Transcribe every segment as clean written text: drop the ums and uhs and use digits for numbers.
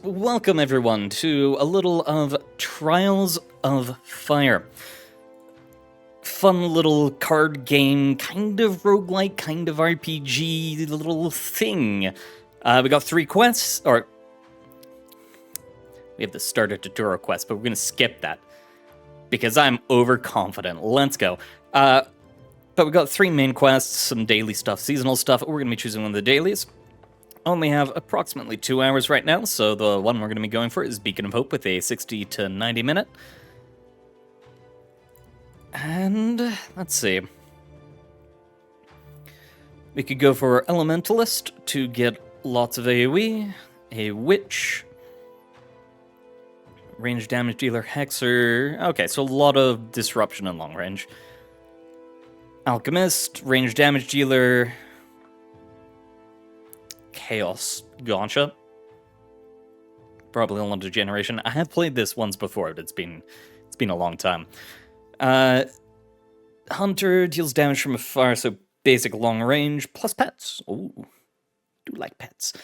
welcome everyone to a little of Trials of Fire. Fun little card game, kind of roguelike, kind of RPG little thing. We got 3 quests, or we have the starter tutorial quest, but we're gonna skip that because I'm overconfident. Let's go. But we got 3 main quests, some daily stuff, seasonal stuff. We're gonna be choosing one of the dailies. Only have approximately 2 hours right now, so the one we're going to be going for is Beacon of Hope with a 60 to 90 minute. And let's see. We could go for Elementalist to get lots of AoE, a Witch, range damage dealer, Hexer. Okay, so a lot of disruption in long range. Alchemist, range damage dealer, Chaos Gotcha. Probably a lot of generation. I have played this once before, but it's been a long time. Hunter deals damage from afar, so basic long range plus pets. Ooh, do like pets.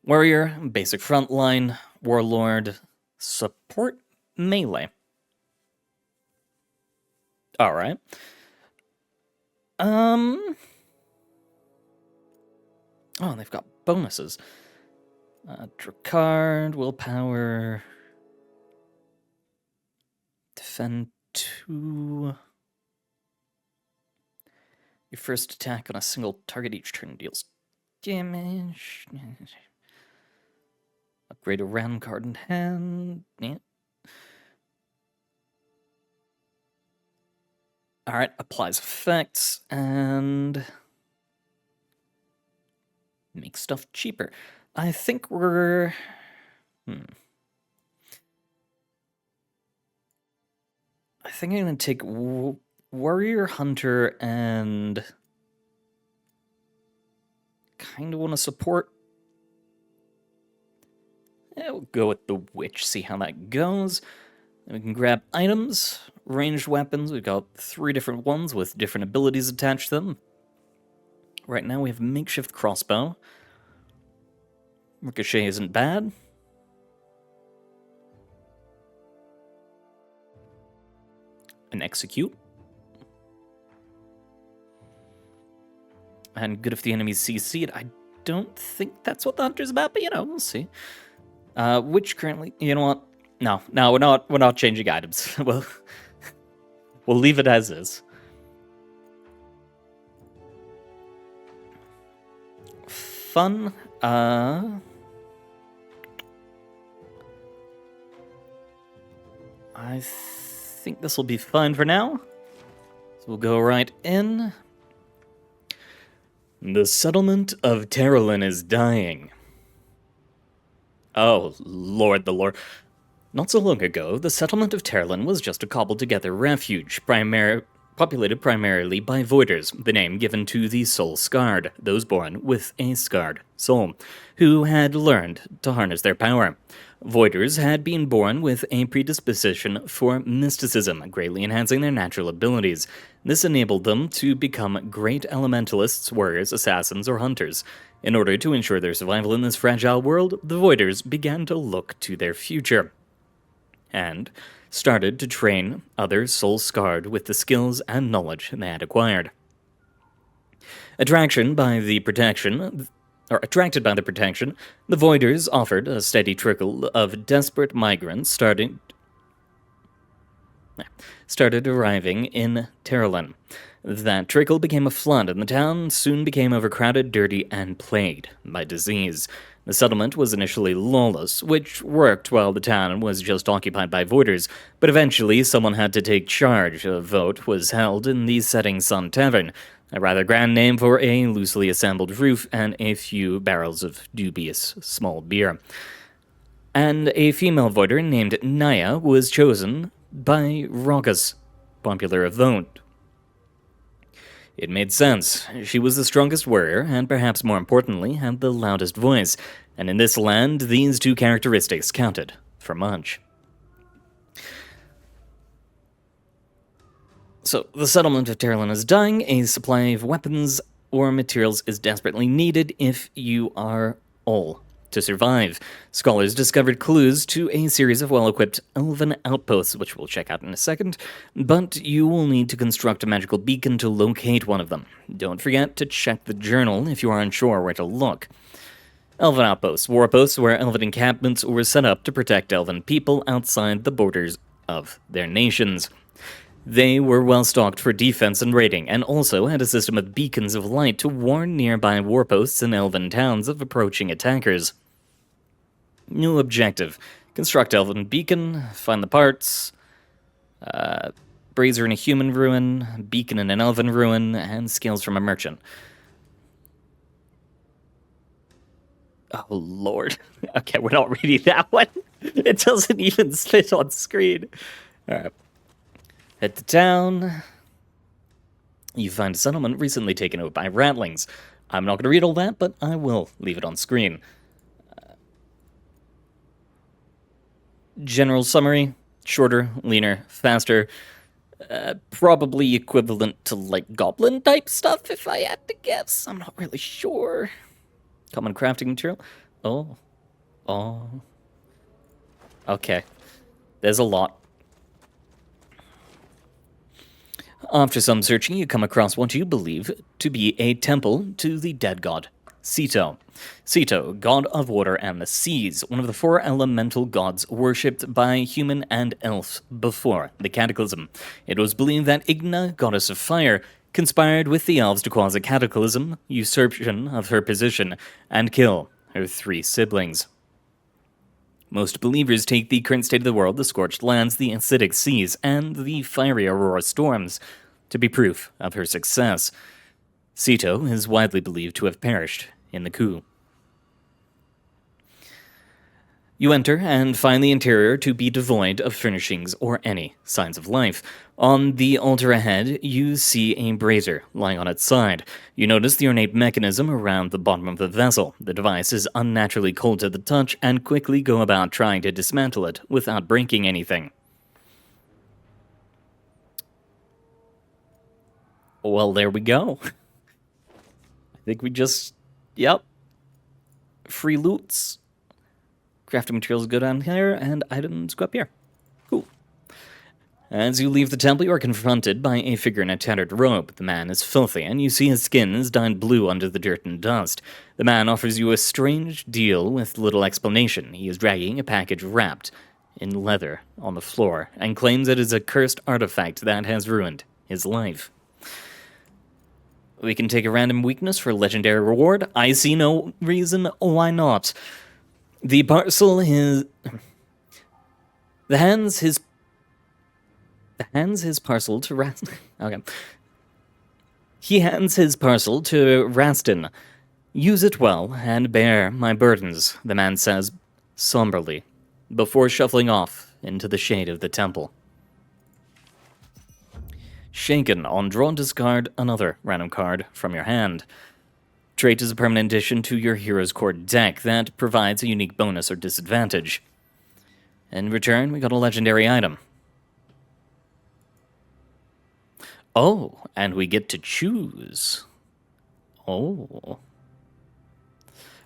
Warrior, basic frontline, warlord, support, melee. All right. Oh, they've got bonuses. Dracard, willpower, defend 2. Your first attack on a single target each turn deals damage. Upgrade a random card in hand. Yeah. Alright, applies effects, and make stuff cheaper. I think we're... I think I'm going to take Warrior, Hunter, and kind of want to support. Yeah, we'll go with the Witch, see how that goes. Then we can grab items, ranged weapons. We've got 3 different ones with different abilities attached to them. Right now we have makeshift crossbow. Ricochet isn't bad. An execute. And good if the enemies CC'd. I don't think that's what the hunter's about, but you know, we'll see. Which currently, you know what? No, we're not changing items. we'll leave it as is. Fun. I think this will be fine for now. So we'll go right in. The settlement of Terralin is dying. Oh, Lord the Lord. Not so long ago, the settlement of Terralin was just a cobbled-together refuge, populated primarily by Voiders, the name given to the soul-scarred, those born with a scarred soul, who had learned to harness their power. Voiders had been born with a predisposition for mysticism, greatly enhancing their natural abilities. This enabled them to become great elementalists, warriors, assassins, or hunters. In order to ensure their survival in this fragile world, the Voiders began to look to their future, and started to train other soul-scarred with the skills and knowledge they had acquired. Attracted by the protection, the Voiders offered a steady trickle of desperate migrants started arriving in Terralin. That trickle became a flood, and the town soon became overcrowded, dirty, and plagued by disease. The settlement was initially lawless, which worked while the town was just occupied by Voiders, but eventually someone had to take charge. A vote was held in the Setting Sun Tavern, a rather grand name for a loosely assembled roof and a few barrels of dubious small beer. And a female Voider named Naya was chosen by Rogus, popular vote. It made sense. She was the strongest warrior, and perhaps more importantly, had the loudest voice. And in this land, these 2 characteristics counted for much. So, the settlement of Terralin is dying. A supply of weapons or materials is desperately needed if you are all to survive. Scholars discovered clues to a series of well-equipped elven outposts, which we'll check out in a second, but you will need to construct a magical beacon to locate one of them. Don't forget to check the journal if you are unsure where to look. Elven outposts, warposts where elven encampments were set up to protect elven people outside the borders of their nations. They were well stocked for defense and raiding, and also had a system of beacons of light to warn nearby warposts and elven towns of approaching attackers. New objective: construct elven beacon, find the parts, brazier in a human ruin, beacon in an elven ruin, and scales from a merchant. Oh, Lord. Okay, we're not reading that one. It doesn't even fit on screen. All right. Head to town. You find a settlement recently taken over by ratlings. I'm not going to read all that, but I will leave it on screen. General summary: shorter, leaner, faster. Probably equivalent to, like, goblin-type stuff, if I had to guess. I'm not really sure. Common crafting material. Oh. Okay. There's a lot. After some searching, you come across what you believe to be a temple to the dead god, Ceto. Ceto, god of water and the seas, one of the 4 elemental gods worshipped by human and elf before the Cataclysm. It was believed that Igna, goddess of fire, conspired with the elves to cause a cataclysm, usurpation of her position, and kill her 3 siblings. Most believers take the current state of the world, the scorched lands, the acidic seas, and the fiery aurora storms to be proof of her success. Ceto is widely believed to have perished in the coup. You enter and find the interior to be devoid of furnishings or any signs of life. On the altar ahead, you see a brazier lying on its side. You notice the ornate mechanism around the bottom of the vessel. The device is unnaturally cold to the touch, and quickly go about trying to dismantle it without breaking anything. Well, there we go. I think we just... Yep. Free loots. Crafting materials go down here, and items go up here. Cool. As you leave the temple, you are confronted by a figure in a tattered robe. The man is filthy, and you see his skin is dyed blue under the dirt and dust. The man offers you a strange deal with little explanation. He is dragging a package wrapped in leather on the floor, and claims it is a cursed artifact that has ruined his life. We can take a random weakness for a legendary reward. I see no reason why not. The parcel is... The hands his parcel to Rastin. Okay. He hands his parcel to Rastin. Use it well and bear my burdens, the man says somberly, before shuffling off into the shade of the temple. Shaken, on draw, discard another random card from your hand. Trait is a permanent addition to your Hero's Core deck that provides a unique bonus or disadvantage. In return, we got a legendary item. Oh, and we get to choose. Oh.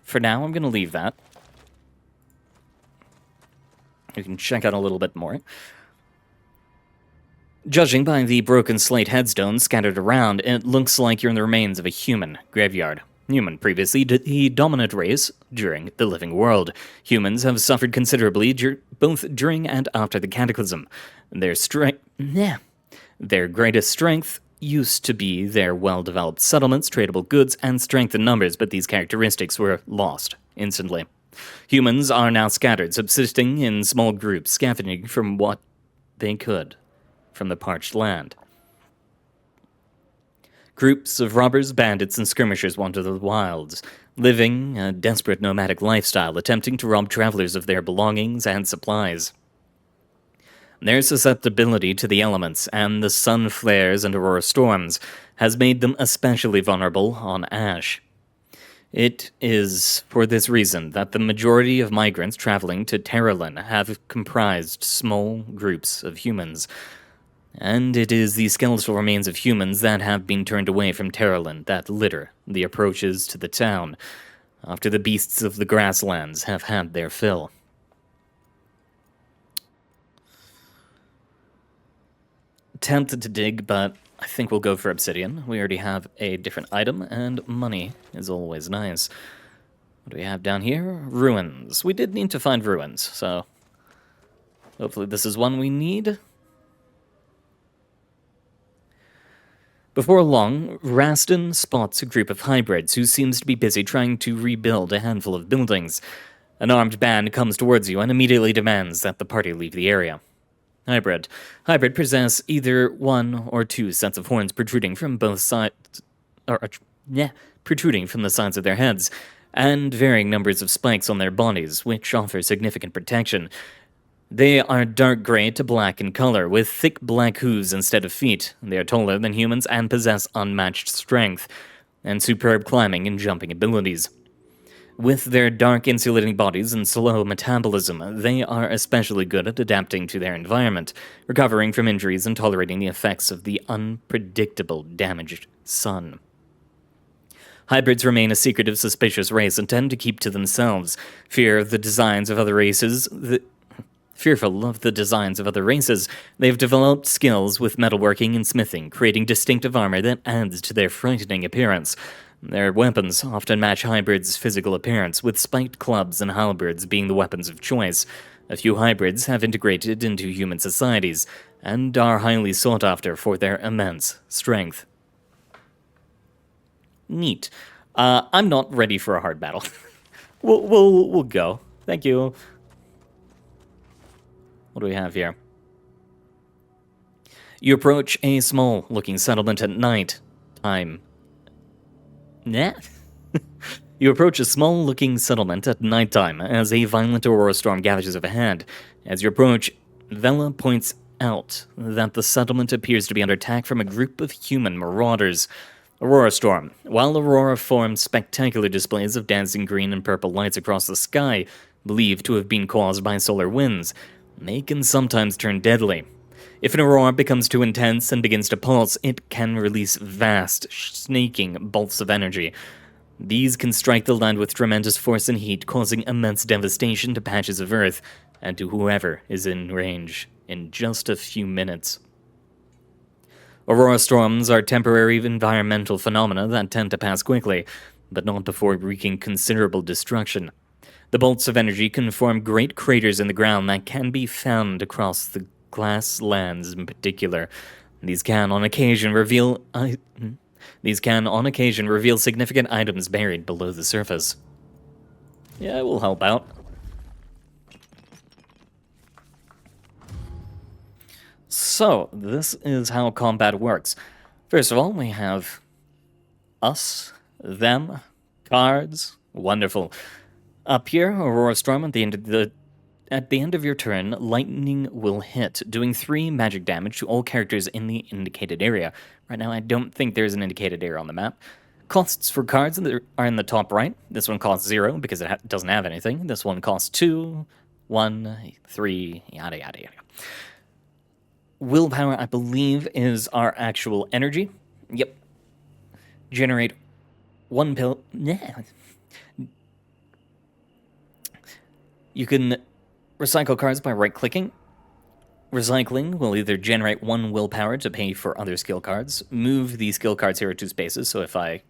For now, I'm going to leave that. You can check out a little bit more. Judging by the broken slate headstones scattered around, it looks like you're in the remains of a human graveyard. Human, previously the dominant race during the living world. Humans have suffered considerably both during and after the Cataclysm. Their greatest strength used to be their well-developed settlements, tradable goods, and strength in numbers, but these characteristics were lost instantly. Humans are now scattered, subsisting in small groups, scavenging from what they could from the parched land. Groups of robbers, bandits, and skirmishers wander the wilds, living a desperate nomadic lifestyle, attempting to rob travelers of their belongings and supplies. Their susceptibility to the elements and the sun flares and aurora storms has made them especially vulnerable on Ash. It is for this reason that the majority of migrants traveling to Terralin have comprised small groups of humans. And it is the skeletal remains of humans that have been turned away from Terralin that litter the approaches to the town. after the beasts of the grasslands have had their fill. Tempted to dig, but I think we'll go for obsidian. We already have a different item, and money is always nice. What do we have down here? Ruins. We did need to find ruins, so hopefully this is one we need. Before long, Raston spots a group of hybrids who seems to be busy trying to rebuild a handful of buildings. An armed band comes towards you and immediately demands that the party leave the area. Hybrid. Hybrid possess either one or two sets of horns protruding from both sides, protruding from the sides of their heads, and varying numbers of spikes on their bodies, which offer significant protection. They are dark gray to black in color, with thick black hooves instead of feet. They are taller than humans and possess unmatched strength, and superb climbing and jumping abilities. With their dark insulating bodies and slow metabolism, they are especially good at adapting to their environment, recovering from injuries and tolerating the effects of the unpredictable, damaged sun. Hybrids remain a secretive, suspicious race and tend to keep to themselves, fearful of the designs of other races, they've developed skills with metalworking and smithing, creating distinctive armor that adds to their frightening appearance. Their weapons often match hybrids' physical appearance, with spiked clubs and halberds being the weapons of choice. A few hybrids have integrated into human societies, and are highly sought after for their immense strength. Neat. I'm not ready for a hard battle. We'll go. Thank you. What do we have here? You approach a small-looking settlement at night time. You approach a small-looking settlement at nighttime as a violent aurora storm gathers overhead. As you approach, Vela points out that the settlement appears to be under attack from a group of human marauders. Aurora storm. While aurora forms spectacular displays of dancing green and purple lights across the sky, believed to have been caused by solar winds, they can sometimes turn deadly. If an aurora becomes too intense and begins to pulse, it can release vast, snaking bolts of energy. These can strike the land with tremendous force and heat, causing immense devastation to patches of Earth and to whoever is in range in just a few minutes. Aurora storms are temporary environmental phenomena that tend to pass quickly, but not before wreaking considerable destruction. The bolts of energy can form great craters in the ground that can be found across the glass lands in particular. These can on occasion reveal significant items buried below the surface. Yeah, it will help out. So, this is how combat works. First of all, we have us, them, cards. Wonderful. Up here, Aurora Storm, at the end of your turn, lightning will hit, doing 3 magic damage to all characters in the indicated area. Right now, I don't think there's an indicated area on the map. Costs for cards are in the top right. This one costs 0 because it doesn't have anything. This one costs 2, 1, 3, yada yada yada. Willpower, I believe, is our actual energy. Yep. Generate 1 pill. Yeah. You can recycle cards by right-clicking. Recycling will either generate 1 willpower to pay for other skill cards, move the skill cards here 2 spaces, so if I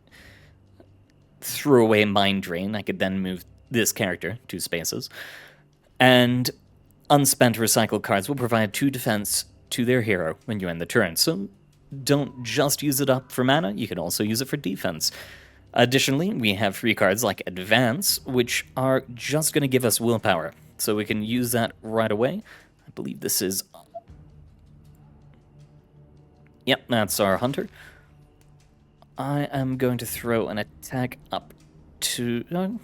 threw away Mind Drain, I could then move this character 2 spaces. And unspent recycled cards will provide 2 defense to their hero when you end the turn, so don't just use it up for mana, you can also use it for defense. Additionally, we have free cards like Advance, which are just going to give us willpower, so we can use that right away. I believe this is... Yep, that's our Hunter. I am going to throw an attack up to...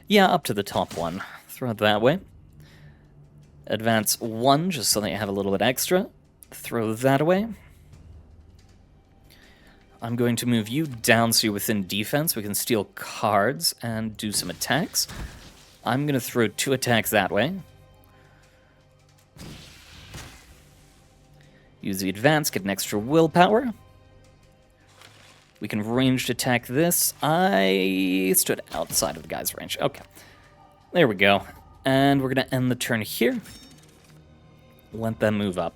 yeah, up to the top one. Throw it that way. Advance 1, just so that you have a little bit extra. Throw that away. I'm going to move you down so you're within defense. We can steal cards and do some attacks. I'm going to throw 2 attacks that way. Use the advance, get an extra willpower. We can ranged attack this. I stood outside of the guy's range. Okay. There we go. And we're going to end the turn here. Let them move up.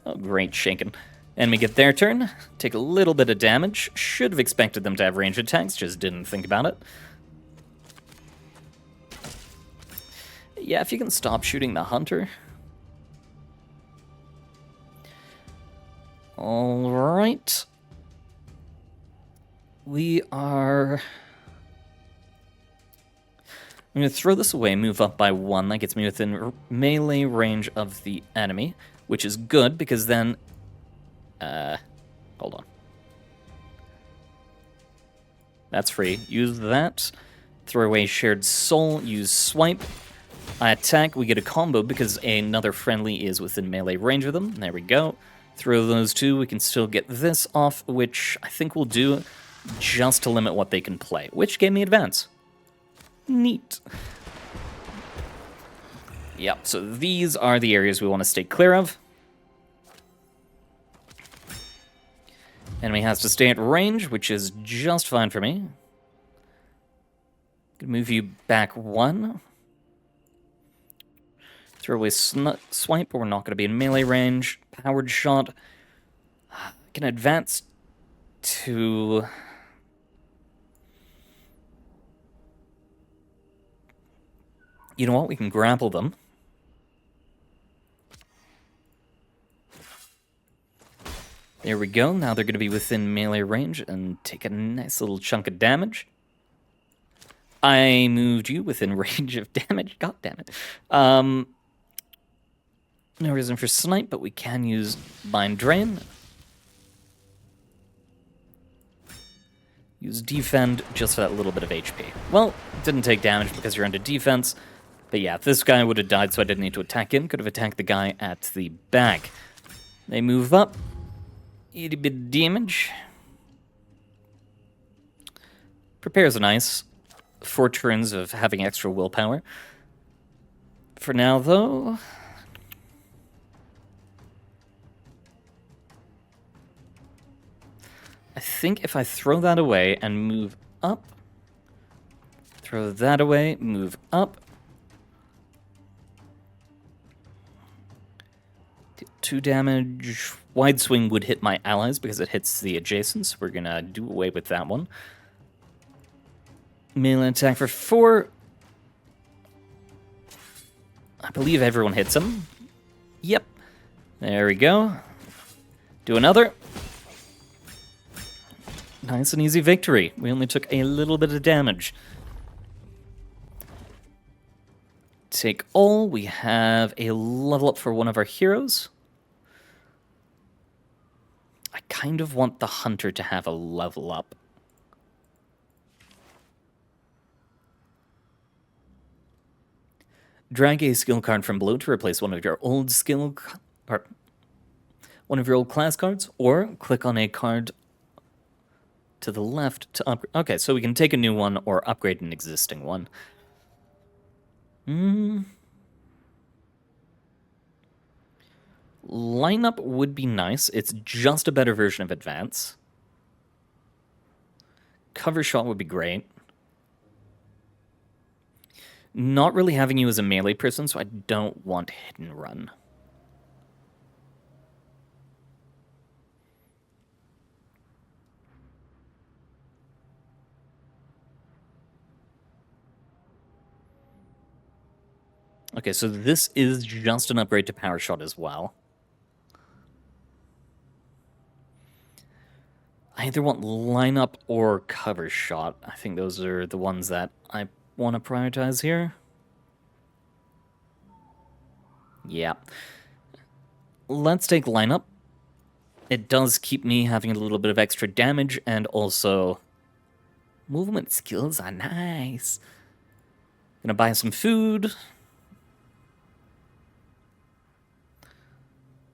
Oh, great, shaken. Enemy get their turn. Take a little bit of damage. Should have expected them to have ranged attacks, just didn't think about it. Yeah, if you can stop shooting the hunter. Alright. We are... I'm going to throw this away, move up by 1. That gets me within melee range of the enemy, which is good, because then... hold on. That's free. Use that. Throw away Shared Soul. Use Swipe. I attack. We get a combo because another friendly is within melee range of them. There we go. Throw those two. We can still get this off, which I think we'll do just to limit what they can play, which gave me advance. Neat. Yep, so these are the areas we want to stay clear of. Enemy has to stay at range, which is just fine for me. Gonna move you back 1. Throw away Swipe, but we're not going to be in melee range. Powered Shot. Can advance to... You know what? We can grapple them. There we go. Now they're going to be within melee range and take a nice little chunk of damage. I moved you within range of damage. God damn it. No reason for Snipe, but we can use Bind Drain. Use Defend just for that little bit of HP. Well, didn't take damage because you're under defense. But yeah, this guy would have died, so I didn't need to attack him. Could have attacked the guy at the back. They move up. Eat a bit of damage. Prepares nice. 4 turns of having extra willpower. For now, though... I think if I throw that away and move up... Throw that away, move up... 2 damage. Wide Swing would hit my allies because it hits the adjacents. We're gonna do away with that one. Melee attack for 4. I believe everyone hits him. Yep. There we go. Do another. Nice and easy victory. We only took a little bit of damage. Take all. We have a level up for one of our heroes. I kind of want the hunter to have a level up. Drag a skill card from below to replace one of your old one of your old class cards, or click on a card to the left to upgrade. Okay, so we can take a new one or upgrade an existing one. Lineup would be nice. It's just a better version of Advance. Cover Shot would be great. Not really having you as a melee person, so I don't want Hit and Run. Okay, so this is just an upgrade to Power Shot as well. I either want lineup or cover shot. I think those are the ones that I want to prioritize here. Yeah. Let's take lineup. It does keep me having a little bit of extra damage, and also movement skills are nice. Gonna buy some food.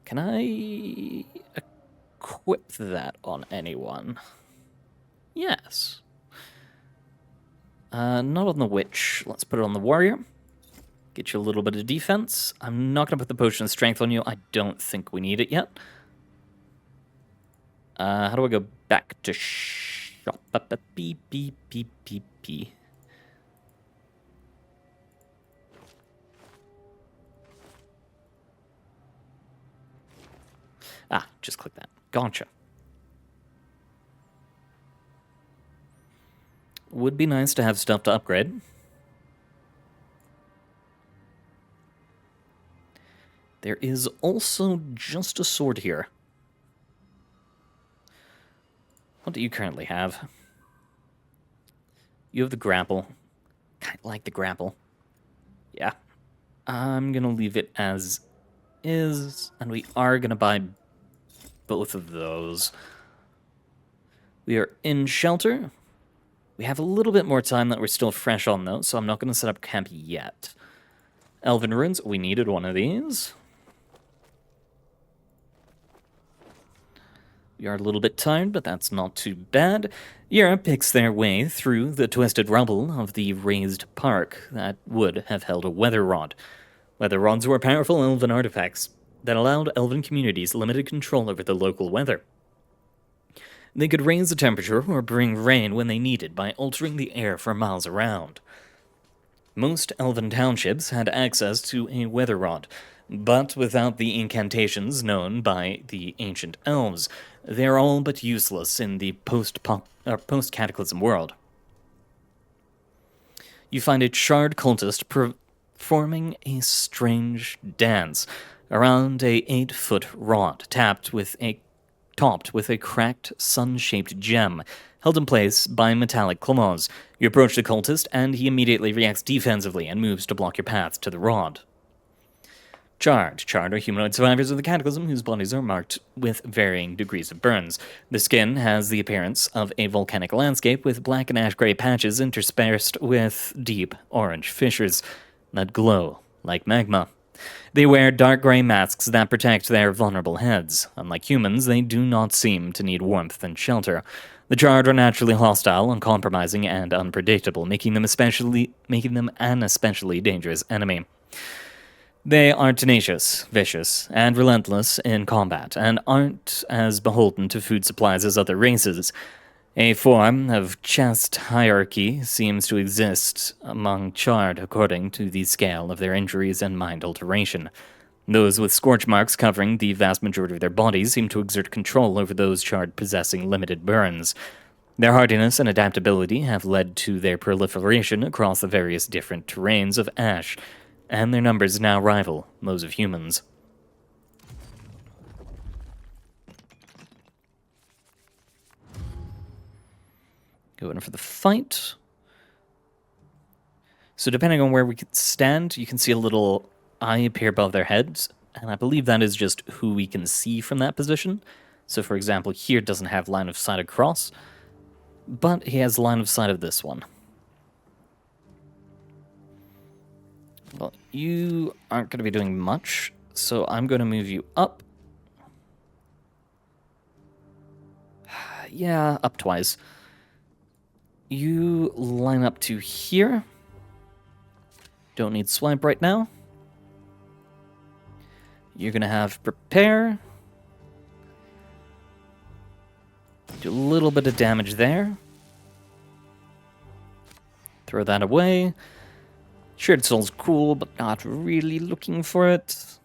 Can I equip that on anyone? Yes. Not on the witch. Let's put it on the warrior. Get you a little bit of defense. I'm not going to put the potion of strength on you. I don't think we need it yet. How do I go back to shop? Beep, beep, beep, beep, beep. Ah, just click that. Gotcha. Would be nice to have stuff to upgrade. There is also just a sword here. What do you currently have? You have the grapple. Kind of like the grapple. Yeah. I'm going to leave it as is, and we are going to buy both of those. We are in shelter. We have a little bit more time that we're still fresh on, though, so I'm not going to set up camp yet. Elven Ruins, we needed one of these. We are a little bit tired, but that's not too bad. Europe picks their way through the twisted rubble of the raised park that would have held a weather rod. Weather rods were powerful elven artifacts that allowed elven communities limited control over the local weather. They could raise the temperature or bring rain when they needed by altering the air for miles around. Most elven townships had access to a weather rod, but without the incantations known by the ancient elves, they're all but useless in the post-cataclysm world. You find a charred cultist performing a strange dance around a 8-foot rod topped with a cracked sun-shaped gem held in place by metallic claws. You approach the cultist, and he immediately reacts defensively and moves to block your path to the rod. Charred are humanoid survivors of the Cataclysm whose bodies are marked with varying degrees of burns. The skin has the appearance of a volcanic landscape with black and ash-gray patches interspersed with deep orange fissures that glow like magma. They wear dark gray masks that protect their vulnerable heads. Unlike humans, they do not seem to need warmth and shelter. The Charred are naturally hostile, uncompromising, and unpredictable, making them an especially dangerous enemy. They are tenacious, vicious, and relentless in combat, and aren't as beholden to food supplies as other races. A form of caste hierarchy seems to exist among Charred according to the scale of their injuries and mind alteration. Those with scorch marks covering the vast majority of their bodies seem to exert control over those Charred possessing limited burns. Their hardiness and adaptability have led to their proliferation across the various different terrains of Ash, and their numbers now rival those of humans. Going for the fight. So depending on where we stand, you can see a little eye appear above their heads, and I believe that is just who we can see from that position. So for example, here it doesn't have line of sight across, but he has line of sight of this one. Well, you aren't going to be doing much, so I'm going to move you up. Yeah, up twice. You line up to here. Don't need swipe right now. You're going to have prepare. Do a little bit of damage there. Throw that away. Shared Soul's cool, but not really looking for it.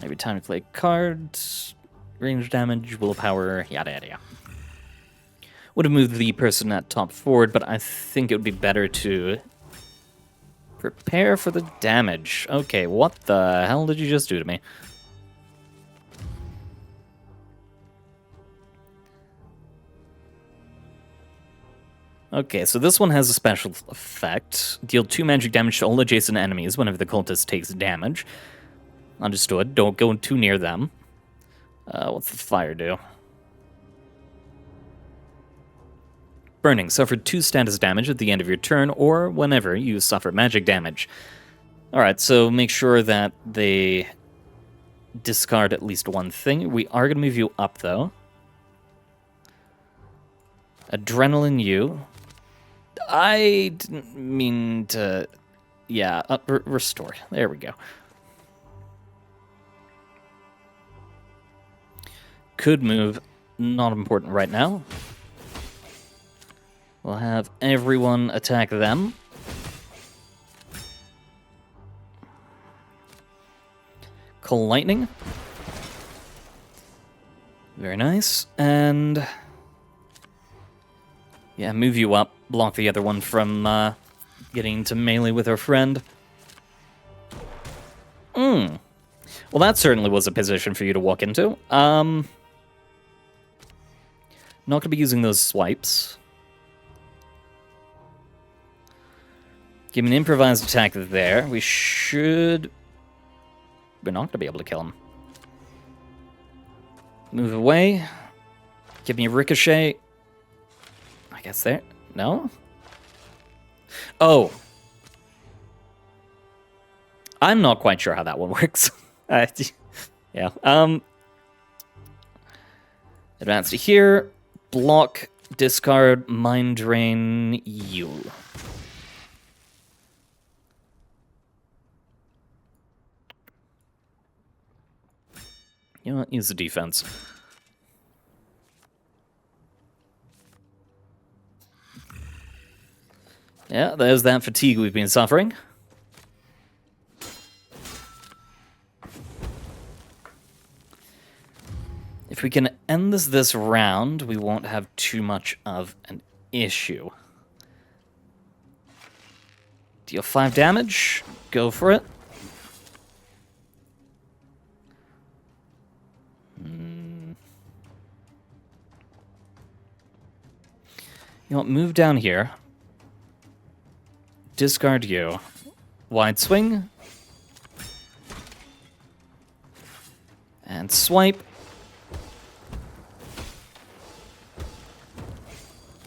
Every time you play cards, range damage, willpower, yada yada yada. Would have moved the person at top forward, but I think it would be better to prepare for the damage. Okay, what the hell did you just do to me? Okay, so this one has a special effect. Deal 2 magic damage to all adjacent enemies whenever the cultist takes damage. Understood. Don't go too near them. What's the fire do? Burning. Suffer 2 status damage at the end of your turn or whenever you suffer magic damage. Alright, so make sure that they discard at least one thing. We are going to move you up, though. Adrenaline you. I didn't mean to... Yeah, restore. There we go. could move. Not important right now. We'll have everyone attack them. Cold Lightning. Very nice. And yeah, move you up. Block the other one from getting into melee with our friend. Well, that certainly was a position for you to walk into. Not going to be using those swipes. Give me an improvised attack there. We should... We're not going to be able to kill him. Move away. Give me a ricochet. I guess there. No? Oh. I'm not quite sure how that one works. Yeah. Advance to here. Block, discard, mind drain, you. You know what? Use the defense. Yeah, there's that fatigue we've been suffering. If we can end this round, we won't have too much of an issue. Deal 5 damage. Go for it. You know what? Move down here. Discard you. Wide swing. And swipe.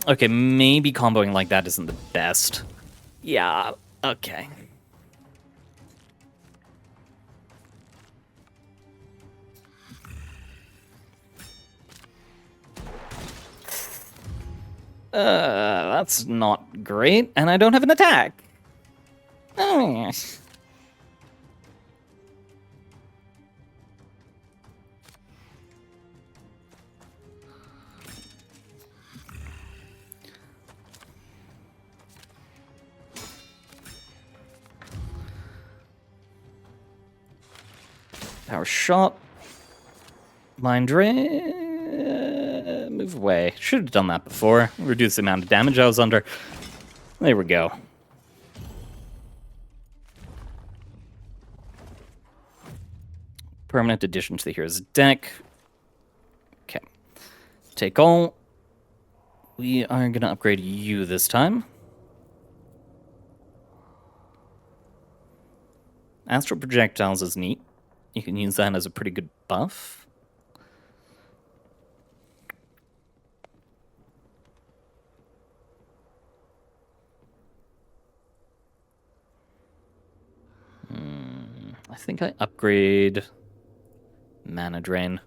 Okay, maybe comboing like that isn't the best. Yeah, okay. That's not great, and I don't have an attack. Oh, yes. Power shot. Mind drain. Move away. Should have done that before. Reduce the amount of damage I was under. There we go. Permanent addition to the hero's deck. Okay. Take all. We are going to upgrade you this time. Astral Projectiles is neat. You can use that as a pretty good buff. I think I upgrade Mana Drain.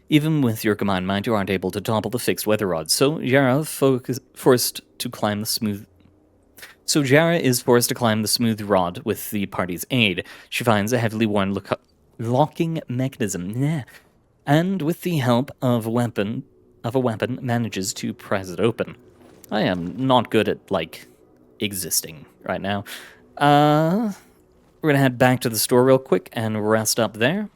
Even with your combined mind, you aren't able to topple the fixed weather rod, so Yara forced to climb the smooth. So Jara is forced to climb the smooth rod with the party's aid. She finds a heavily worn locking mechanism, and with the help of a weapon, manages to prise it open. I am not good at existing right now. We're gonna head back to the store real quick and rest up there.